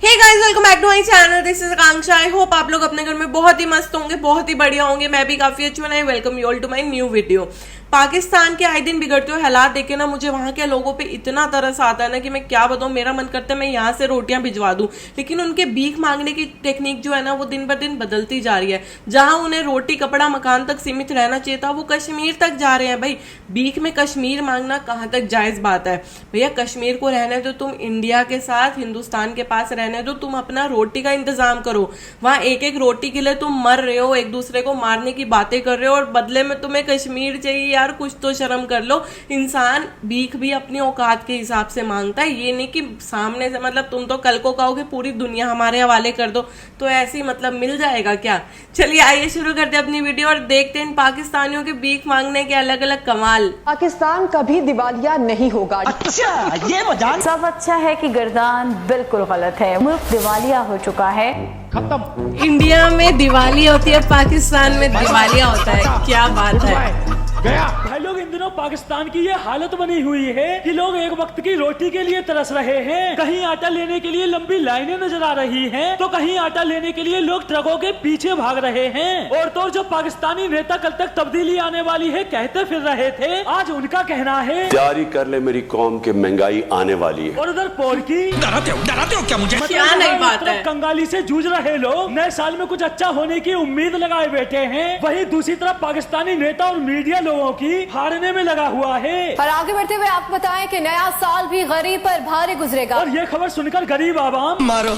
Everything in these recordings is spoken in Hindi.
Hey guys, welcome back to my channel. This is Akanksha. I hope आप लोग अपने घर में बहुत ही मस्त होंगे, बहुत ही बढ़िया होंगे। मैं भी काफी अच्छी हूं। I welcome you all to my new video. Pakistan के आए दिन बिगड़ते हुए हालात देखे ना, मुझे वहां के लोगों पे इतना तरस आता है ना कि मैं क्या बताऊं। मेरा मन करता है मैं यहाँ से रोटियां भिजवा दूं, लेकिन उनके भीख मांगने की टेक्निक जो है ना वो दिन ब दिन बदलती जा रही है। जहां उन्हें रोटी कपड़ा मकान तक सीमित रहना चाहिए था, वो कश्मीर तक जा रहे हैं। भाई, भीख में कश्मीर मांगना कहाँ तक जायज बात है? भैया, कश्मीर को रहने दो, तुम इंडिया के साथ हिंदुस्तान के पास रहने दो, तुम अपना रोटी का इंतजाम करो। वहां एक एक रोटी के लिए तुम मर रहे हो, एक दूसरे को मारने की बातें कर रहे हो, और बदले में तुम्हें कश्मीर चाहिए। यार, कुछ तो शर्म कर लो। इंसान भीख भी अपनी औकात के हिसाब से मांगता है, ये नहीं कि सामने से मतलब तुम तो कल को कहोगे पूरी दुनिया हमारे हवाले कर दो, तो ऐसे ही मतलब मिल जाएगा क्या? चलिए आइए शुरू करते हैं अपनी वीडियो और देखते हैं इन पाकिस्तानियों के भीख मांगने के अलग अलग कमाल। पाकिस्तान कभी दिवालिया नहीं होगा। अच्छा, ये मजाक। सब अच्छा है कि गर्दान बिल्कुल गलत है। मुल्क दिवालिया हो चुका है। खत्म। इंडिया में दिवाली होती है, पाकिस्तान में दिवालिया होता है। क्या बात है? गया। भाई लोग, इन दिनों पाकिस्तान की ये हालत बनी हुई है कि लोग एक वक्त की रोटी के लिए तरस रहे हैं। कहीं आटा लेने के लिए लंबी लाइनें नजर आ रही हैं, तो कहीं आटा लेने के लिए लोग ट्रकों के पीछे भाग रहे हैं। और तो जो पाकिस्तानी नेता कल तक तब्दीली आने वाली है कहते फिर रहे थे, आज उनका कहना है तैयारी कर ले मेरी कौम के महंगाई आने वाली है। और उधर पोल की डराते हो क्या मुझे? क्या नई बात है? कंगाली से जूझ रहे लोग नए साल में कुछ अच्छा होने की उम्मीद लगाए बैठे हैं। वहीं दूसरी तरफ पाकिस्तानी नेता और मीडिया लोगों की हारने में लगा हुआ है। और आगे बढ़ते हुए आप बताएं कि नया साल भी गरीब पर भारी गुजरेगा। और ये खबर सुनकर गरीब आवाम मारो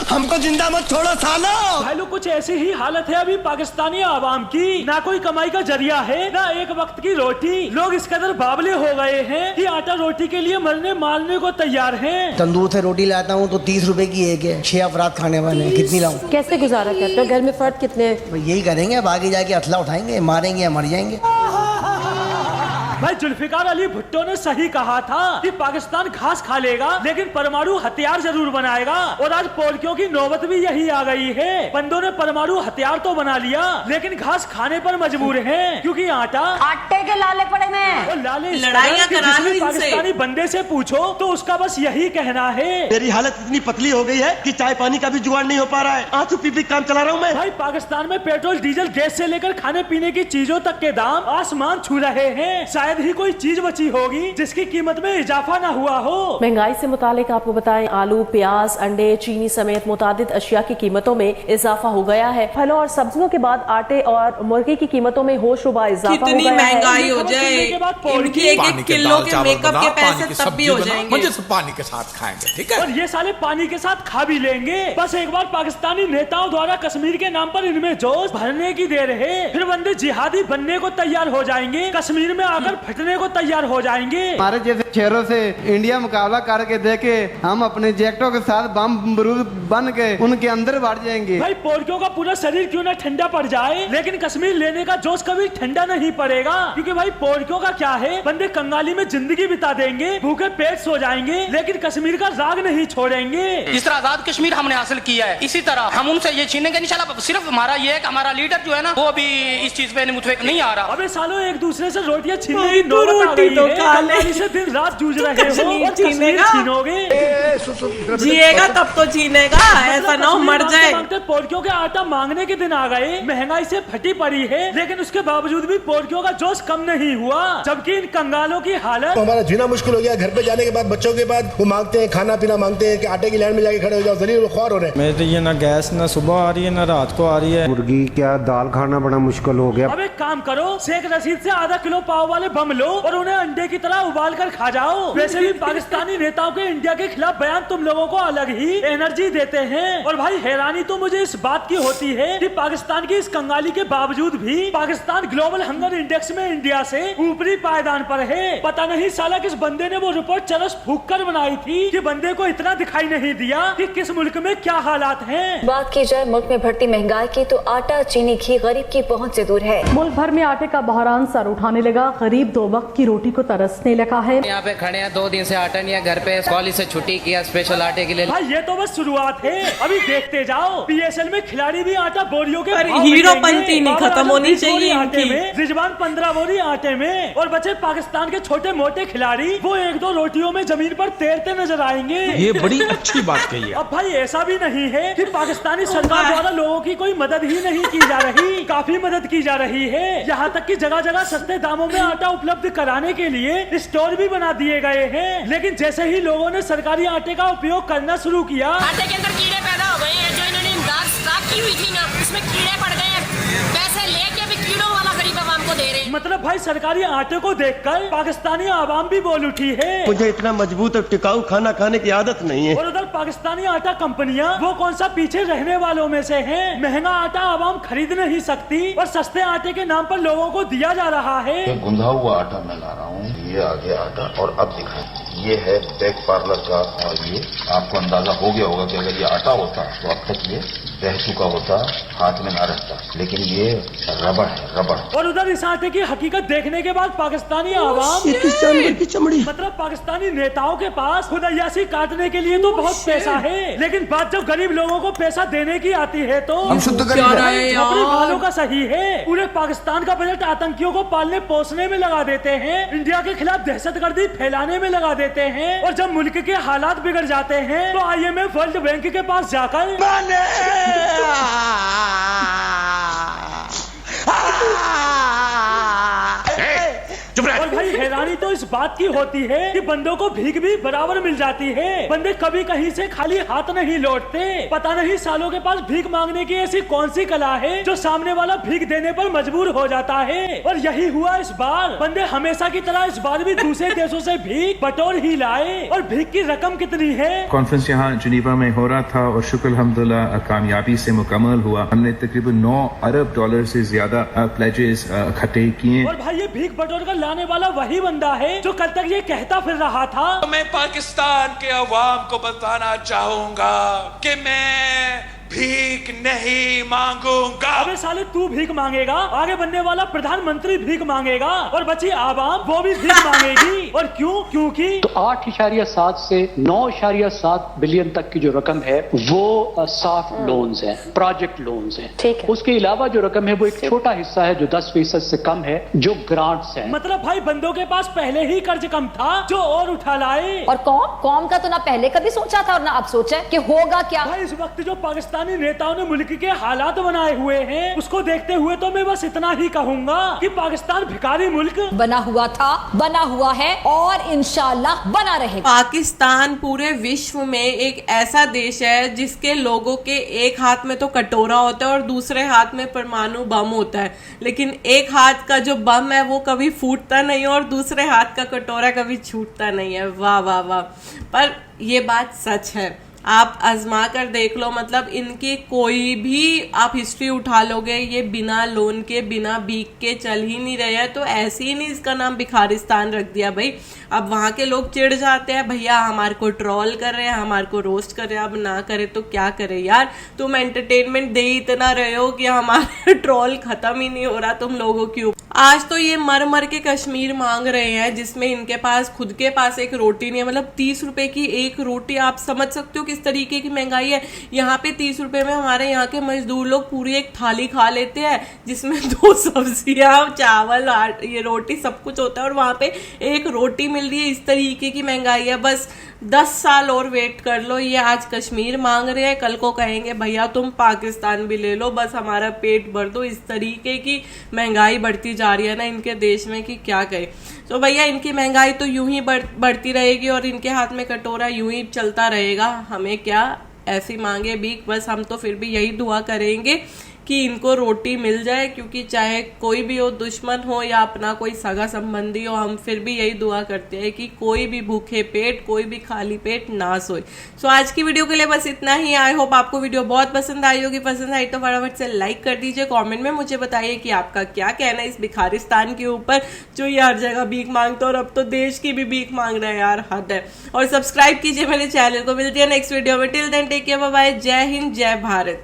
हमको जिंदा मत छोड़ो सालो। भाई लोग, कुछ ऐसी ही हालत है अभी पाकिस्तानी आवाम की। ना कोई कमाई का जरिया है, ना एक वक्त की रोटी। लोग इस कदर बावले हो गए हैं कि आटा रोटी के लिए मरने मारने को तैयार हैं। तंदूर से रोटी लाता हूँ तो 30 रुपए की एक है। 6 अफराद खाने वाले हैं, कितनी लाऊं? कैसे गुजारा करते हो? घर में फर्द कितने? यही करेंगे, अब आगे जाके असला उठाएंगे, मारेंगे या मर जाएंगे। भाई, जुल्फिकार अली भुट्टो ने सही कहा था कि पाकिस्तान घास खा लेगा लेकिन परमाणु हथियार जरूर बनाएगा। और आज पोलकियों की नौबत भी यही आ गई है। बंदों ने परमाणु हथियार तो बना लिया लेकिन घास खाने पर मजबूर हैं, क्योंकि आटे के लाले पड़े में और लाले लड़ाइयां करा लो इनसे। पाकिस्तानी बंदे से पूछो तो उसका बस यही कहना है। मेरी हालत इतनी पतली हो गई है कि चाय पानी का भी जुगाड़ नहीं हो पा रहा है। आंसू पी काम चला रहा हूँ मैं। भाई, पाकिस्तान में पेट्रोल डीजल गैस से लेकर खाने पीने की चीजों तक के दाम आसमान छू रहे हैं। शायद ही कोई चीज बची होगी जिसकी कीमत में इजाफा ना हुआ हो। महंगाई से मुतालिक आपको बताएं, आलू, प्याज, अंडे, चीनी समेत मुतादिद अशिया की कीमतों में इजाफा हो गया है। फलों और सब्जियों के बाद आटे और मुर्गी की कीमतों में होशरुबा इजाफा हो कितनी गया महंगाई है। हो जाए, इनकी एक एक किलो के मेकअप के पैसे तब भी हो जाएंगे। मजे से पानी के साथ खाएंगे, ठीक है? और ये साले पानी के साथ खा भी लेंगे। बस एक बार पाकिस्तानी नेताओं द्वारा कश्मीर के नाम पर इनमें जोश भरने की देर है, फिर बंदे जिहादी बनने को तैयार हो जाएंगे, कश्मीर में आकर फटने को तैयार हो जाएंगे। हमारे जैसे शहरों से इंडिया मुकाबला करके देखे, हम अपने जैकेटों के साथ बम बरूद बन के उनके अंदर बढ़ जाएंगे। भाई, पोलकियों का पूरा शरीर क्यों ना ठंडा पड़ जाए, लेकिन कश्मीर लेने का जोश कभी ठंडा नहीं पड़ेगा। क्योंकि भाई, पोलकियों का क्या है, बंदे कंगाली में जिंदगी बिता देंगे, भूखे पेट सो जाएंगे, लेकिन कश्मीर का राग नहीं छोड़ेंगे। जिस तरह आजाद कश्मीर हमने हासिल किया है, इसी तरह हम उनसे ये छीनेंगे इंशाल्लाह। सिर्फ हमारा ये है कि हमारा लीडर जो है ना, वो अभी इस चीज पे मुतफिक नहीं आ रहा। अबे सालों, एक दूसरे से रोटियां छीनने की नौबत आ गई है। कंगाली से दिन रात जूझ रहे हो और कश्मीर छीनोगे। जिएगा तब तो छीनेगा, ऐसा ना हो मर जाए। पोलकियों के आटा मांगने के दिन आ गए। महंगाई से फटी पड़ी है, लेकिन उसके बावजूद भी पोलकियों का जोश कम नहीं हुआ। जबकि इन कंगालों की हालत, हमारा जीना मुश्किल हो गया। घर पे जाने के बाद बच्चों के बाद वो मांगते हैं, खाना पीना मांगते हैं कि आटे की लाइन में जाके खड़े हो जाओ। जलील ख्वार हो रहे हैं। मेरे ये ना गैस ना सुबह आ रही है ना रात को आ रही है। मुर्गी क्या दाल खाना बड़ा मुश्किल हो गया। अब एक काम करो, शेख रशीद से आधा किलो पाव वाले बम लो और उन्हें अंडे की तरह उबाल कर खा जाओ। वैसे भी पाकिस्तानी नेताओं के इंडिया के खिलाफ बयान तुम लोगों को अलग ही एनर्जी देते हैं। और भाई, हैरानी तो मुझे इस बात की होती है कि पाकिस्तान की इस कंगाली के बावजूद भी पाकिस्तान ग्लोबल हंगर इंडेक्स में इंडिया से ऊपरी पायदान पर है। पता नहीं साला किस बंदे ने वो रिपोर्ट चरस फूंक कर बनाई थी कि बंदे को इतना दिखाई नहीं दिया कि किस मुल्क में क्या हालात हैं। बात की जाए मुल्क में बढ़ती महंगाई की तो आटा, चीनी, घी गरीब की पहुंच से दूर है। मुल्क भर में आटे का बहरान सर उठाने लगा। गरीब गरीब 2 वक्त की रोटी को तरसने लगा है। यहाँ पे खड़े हैं 2 दिन से आटा नहीं है घर पे, कॉलेज से छुट्टी किया स्पेशल आटे के लिए। भाई ये तो बस शुरुआत है, अभी देखते जाओ। PSL में खिलाड़ी भी आटा बोरियों के हीरोपंती नहीं खत्म होनी चाहिए आटे में, रिजवान 15 बोरी आटे में, और बचे पाकिस्तान के छोटे मोटे खिलाड़ी, वो 1-2 रोटियों में जमीन पर तैरते नजर आएंगे। ये बड़ी अच्छी बात कही है। अब भाई ऐसा भी नहीं है कि पाकिस्तानी सरकार द्वारा लोगों की कोई मदद ही नहीं की जा रही, काफी मदद की जा रही है। यहाँ तक कि जगह जगह सस्ते दामों में आटा उपलब्ध कराने के लिए स्टोर भी बना दिए गए हैं। लेकिन जैसे ही लोगों ने सरकारी आटे का उपयोग करना शुरू किया, आटे के अंदर कीड़े पैदा हो गए हैं। जो इन्होंने इमदाद स्टॉक की हुई थी ना, उसमें कीड़े पड़ गए हैं। पैसे लेके भी कीड़ों वाला गरीब आवाम को दे रहे हैं। मतलब भाई सरकारी आटे को देखकर पाकिस्तानी आवाम भी बोल उठी है। मुझे इतना मजबूत और टिकाऊ खाना खाने की आदत नहीं है। और उधर पाकिस्तानी आटा कंपनियां वो कौन सा पीछे रहने वालों में से हैं। महंगा आटा आवाम खरीद नहीं सकती और सस्ते आटे के नाम पर लोगों को दिया जा रहा है। गुंधा हुआ आटा मैं ला रहा हूँ, ये आ गया आटा। और अब दिखाएं, ये है बैक पार्लर का, और ये आपको अंदाजा हो गया होगा कि अगर ये आटा होता तो अब तक ये बह चुका होता, हाथ में ना रहता, लेकिन ये रबड़ है, रबड़। और उधर इस आटे की हकीकत देखने के बाद पाकिस्तानी आवाम जानवर की चमड़ी, मतलब पाकिस्तानी नेताओं के पास खुदायासी काटने के लिए तो बहुत पैसा है, लेकिन बात जब गरीब लोगों को पैसा देने की आती है तो हम शुद्ध गरीब हैं। झोपड़ी वालों का सही है। पूरे पाकिस्तान का बजट आतंकियों को पालने पोसने में लगा देते हैं, इंडिया के खिलाफ दहशतगर्दी फैलाने में लगा देते हैं, और जब मुल्क के हालात बिगड़ जाते हैं तो IMF वर्ल्ड बैंक के पास जाकर और भाई हैरानी तो इस बात की होती है कि बंदों को भीख भी बराबर मिल जाती है। बंदे कभी कहीं से खाली हाथ नहीं लौटते। पता नहीं सालों के पास भीख मांगने की ऐसी कौन सी कला है जो सामने वाला भीख देने पर मजबूर हो जाता है। और यही हुआ इस बार। बंदे हमेशा की तरह इस बार भी दूसरे देशों से भीख बटोर ही लाए। और भीख की रकम कितनी है? कॉन्फ्रेंस यहाँ जिनेवा में हो रहा था और शुक्र अल्हम्दुलिल्लाह कामयाबी से मुकम्मल हुआ। हमने तकरीबन $9 अरब से ज्यादा प्लेजेस इकट्ठे किए। और भाई ये भीख बटोर कर लाने वाला वही बंदा है जो कल तक ये कहता फिर रहा था। तो मैं पाकिस्तान के अवाम को बताना चाहूंगा कि मैं भीख नहीं मांगूंगा। अबे साले तू भीख मांगेगा, आगे बनने वाला प्रधानमंत्री भीख मांगेगा, और बची आवाम वो भी भीख मांगेगी। और क्यों? क्योंकि तो 8.7 से 9.7 बिलियन तक की जो रकम है वो सॉफ्ट लोन्स है, प्रोजेक्ट लोन्स है। ठीक है। उसके अलावा जो रकम है वो एक छोटा हिस्सा है जो 10% से कम है, जो ग्रांट्स है। मतलब भाई बंदों के पास पहले ही कर्ज कम था जो और उठा लाए। और कौम का तो ना पहले कभी सोचा था और ना अब सोचा कि होगा क्या। भाई इस वक्त जो पाकिस्तानी नेताओं ने मुल्क के हालात बनाए हुए हैं, उसको देखते हुए तो मैं बस इतना ही कहूंगा कि पाकिस्तान भिखारी मुल्क बना हुआ था, बना हुआ है और इंशाल्लाह बना रहेगा। पाकिस्तान पूरे विश्व में एक ऐसा देश है जिसके लोगों के एक हाथ में तो कटोरा होता है और दूसरे हाथ में परमाणु बम होता है, लेकिन एक हाथ का जो बम है वो कभी फूटता नहीं और दूसरे हाथ का कटोरा कभी छूटता नहीं है। वाह वाह वाह। पर ये बात सच है, आप आजमा कर देख लो। मतलब इनकी कोई भी आप हिस्ट्री उठा लोगे, ये बिना लोन के बिना भीख के चल ही नहीं रहे हैं। तो ऐसे ही नहीं इसका नाम भिखारिस्तान रख दिया भाई। अब वहाँ के लोग चिढ़ जाते हैं, भैया हमारे को ट्रोल कर रहे हैं, हमारे को रोस्ट कर रहे हैं, अब ना करे तो क्या करे यार। तुम एंटरटेनमेंट दे इतना रहे हो कि हमारा ट्रोल खत्म ही नहीं हो रहा तुम लोगों के ऊपर। आज तो ये मर मर के कश्मीर मांग रहे हैं, जिसमें इनके पास खुद के पास एक रोटी नहीं है। मतलब 30 रुपए की एक रोटी, आप समझ सकते हो किस तरीके की महंगाई है। यहाँ पे 30 रुपए में हमारे यहाँ के मजदूर लोग पूरी एक थाली खा लेते हैं, जिसमें 2 सब्जियां, चावल, ये रोटी सब कुछ होता है, और वहां पे एक रोटी मिल रही है। इस तरीके की महंगाई है। बस 10 साल और वेट कर लो। ये आज कश्मीर मांग रहे हैं, कल को कहेंगे भैया तुम पाकिस्तान भी ले लो, बस हमारा पेट भर दो। इस तरीके की महंगाई बढ़ती जा रही है ना इनके देश में कि क्या कहे। तो भैया इनकी महंगाई तो यूं ही बढ़ती रहेगी और इनके हाथ में कटोरा यूं ही चलता रहेगा। हमें क्या ऐसी मांगे भीख, बस हम तो फिर भी यही दुआ करेंगे कि इनको रोटी मिल जाए, क्योंकि चाहे कोई भी हो, दुश्मन हो या अपना कोई सगा संबंधी हो, हम फिर भी यही दुआ करते हैं कि कोई भी भूखे पेट, कोई भी खाली पेट ना सोए। सो आज की वीडियो के लिए बस इतना ही। आई होप आपको वीडियो बहुत पसंद आई होगी। पसंद आई तो फटाफट से लाइक कर दीजिए। कमेंट में मुझे बताइए कि आपका क्या कहना है इस भिखारिस्तान के ऊपर, जो ये हर जगह भीख मांगता है और अब तो देश की भी भीख मांग रहे हैं यार, हद है। और सब्सक्राइब कीजिए मेरे चैनल को। मिलती है नेक्स्ट वीडियो में। Till then take care, bye bye. Jai Hind, जय भारत।